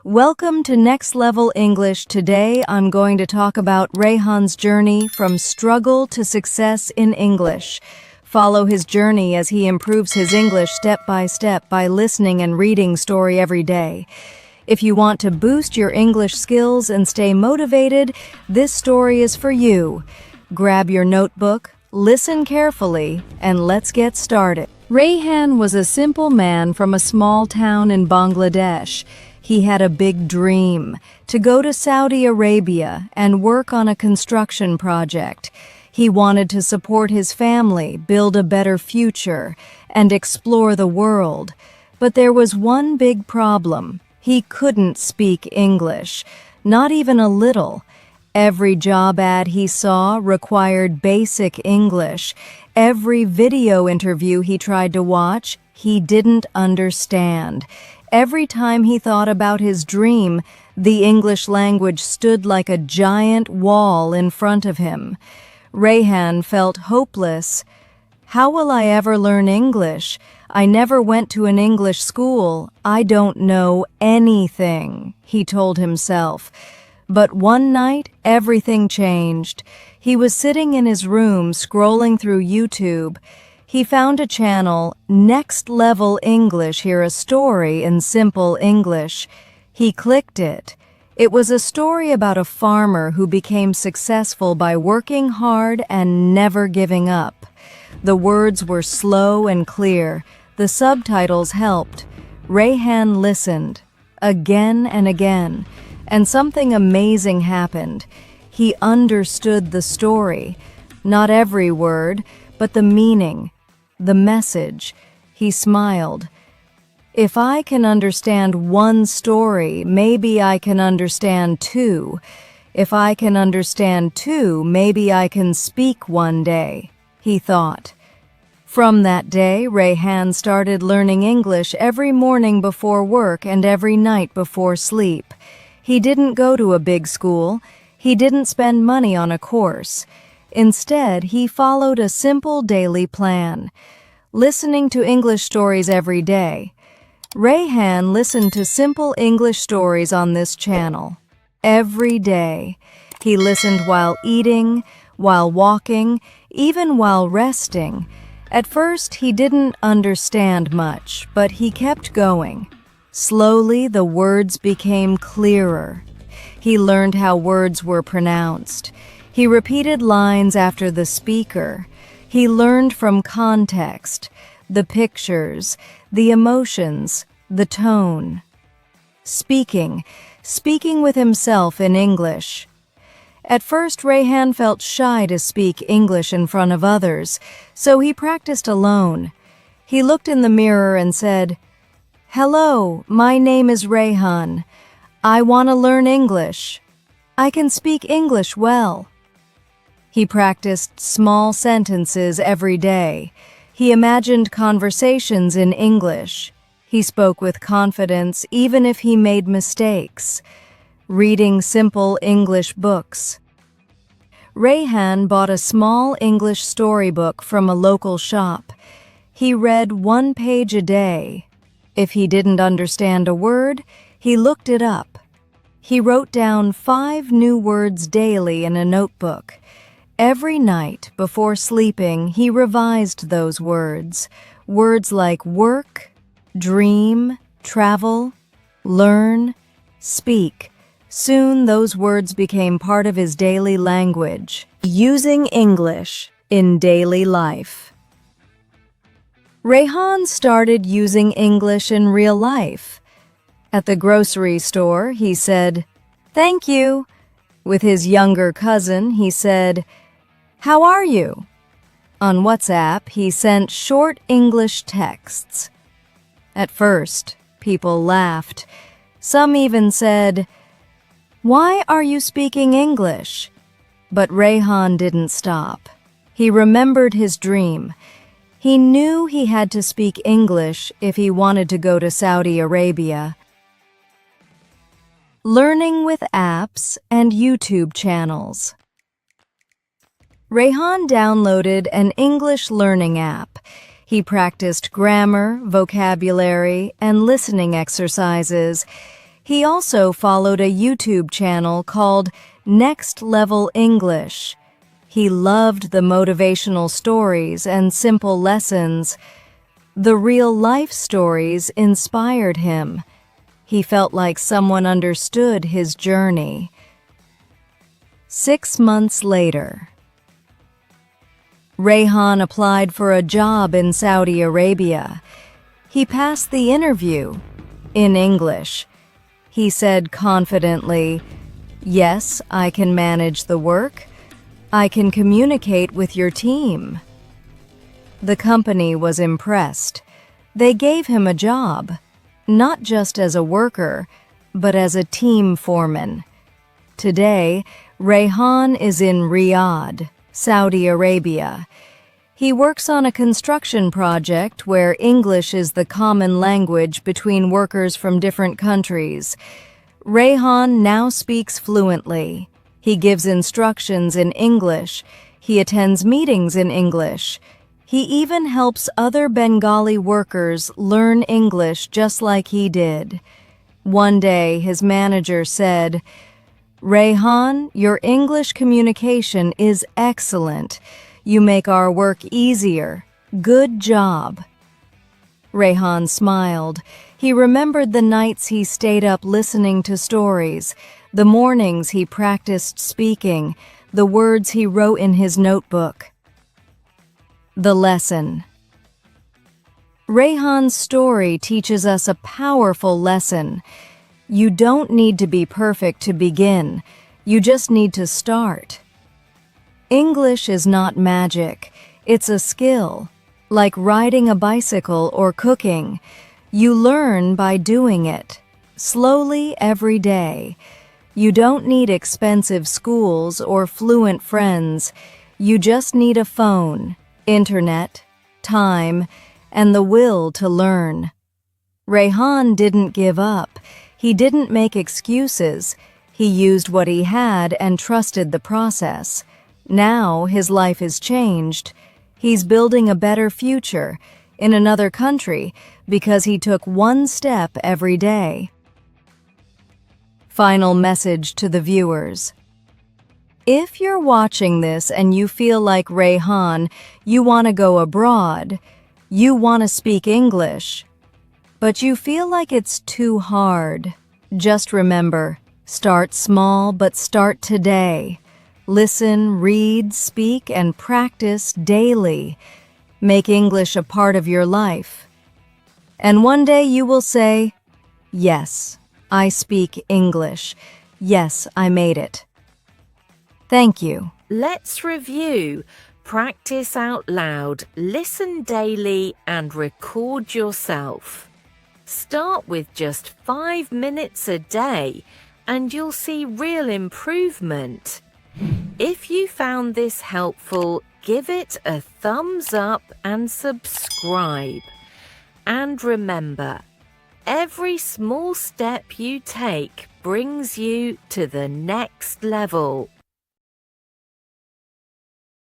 Welcome to Next Level English. Today I'm going to talk about Rayhan's journey from struggle to success in English. Follow his journey as he improves his English step by step by listening and reading story every day. If you want to boost your English skills and stay motivated, this story is for you. Grab your notebook, listen carefully, and let's get started. Rayhan was a simple man from a small town in Bangladesh. He had a big dream, to go to Saudi Arabia and work on a construction project. He wanted to support his family, build a better future, and explore the world. But there was one big problem. He couldn't speak English, not even a little. Every job ad he saw required basic English. Every video interview he tried to watch, he didn't understand. Every time he thought about his dream, the English language stood like a giant wall in front of him. Rayhan felt hopeless. How will I ever learn English? I never went to an English school. I don't know anything, he told himself. But one night, everything changed. He was sitting in his room scrolling through YouTube. He found a channel, Next Level English, hear a story in simple English. He clicked it. It was a story about a farmer who became successful by working hard and never giving up. The words were slow and clear. The subtitles helped. Rayhan listened, again and again. And something amazing happened. He understood the story. Not every word, but the meaning, the message. He smiled. If I can understand one story, maybe I can understand two. If I can understand two, maybe I can speak one day, he thought. From that day, Rayhan started learning English every morning before work and every night before sleep. He didn't go to a big school. He didn't spend money on a course. Instead, he followed a simple daily plan, listening to English stories every day. Rayhan listened to simple English stories on this channel every day. He listened while eating, while walking, even while resting. At first, he didn't understand much, but he kept going. Slowly, the words became clearer. He learned how words were pronounced. He repeated lines after the speaker. He learned from context, the pictures, the emotions, the tone. Speaking with himself in English. At first, Rayhan felt shy to speak English in front of others, so he practiced alone. He looked in the mirror and said, "Hello, my name is Rayhan. I want to learn English. I can speak English well." He practiced small sentences every day. He imagined conversations in English. He spoke with confidence even if he made mistakes. Reading simple English books. Rayhan bought a small English storybook from a local shop. He read one page a day. If he didn't understand a word, he looked it up. He wrote down 5 new words daily in a notebook. Every night before sleeping, he revised those words. Words like work, dream, travel, learn, speak. Soon those words became part of his daily language. Using English in daily life. Rayhan started using English in real life. At the grocery store, he said, "Thank you." With his younger cousin, he said, "How are you?" On WhatsApp, he sent short English texts. At first, people laughed. Some even said, "Why are you speaking English?" But Rayhan didn't stop. He remembered his dream. He knew he had to speak English if he wanted to go to Saudi Arabia. Learning with apps and YouTube channels. Rayhan downloaded an English learning app. He practiced grammar, vocabulary, and listening exercises. He also followed a YouTube channel called Next Level English. He loved the motivational stories and simple lessons. The real-life stories inspired him. He felt like someone understood his journey. 6 months later, Rayhan applied for a job in Saudi Arabia. He passed the interview in English. He said confidently, "Yes, I can manage the work. I can communicate with your team." The company was impressed. They gave him a job, not just as a worker, but as a team foreman. Today, Rayhan is in Riyadh, Saudi Arabia. He works on a construction project where English is the common language between workers from different countries. Rayhan now speaks fluently. He gives instructions in English. He attends meetings in English. He even helps other Bengali workers learn English just like he did. One day, his manager said, "Rayhan, your English communication is excellent. You make our work easier. Good job." Rayhan smiled. He remembered the nights he stayed up listening to stories, the mornings he practiced speaking, the words he wrote in his notebook. The lesson. Rayhan's story teaches us a powerful lesson. You don't need to be perfect to begin. You just need to start. English is not magic. It's a skill. Like riding a bicycle or cooking. You learn by doing it, slowly every day. You don't need expensive schools or fluent friends. You just need a phone, internet, time, and the will to learn. Rayhan didn't give up. He didn't make excuses. He used what he had and trusted the process. Now his life is changed. He's building a better future in another country because he took one step every day. Final message to the viewers. If you're watching this and you feel like Rayhan, you want to go abroad, you want to speak English, but you feel like it's too hard, just remember, start small but start today. Listen, read, speak, and practice daily. Make English a part of your life. And one day you will say, "Yes, I speak English. Yes, I made it." Thank you. Let's review. Practice out loud, listen daily, and record yourself. Start with just 5 minutes a day, and you'll see real improvement. If you found this helpful, give it a thumbs up and subscribe. And remember, every small step you take brings you to the next level.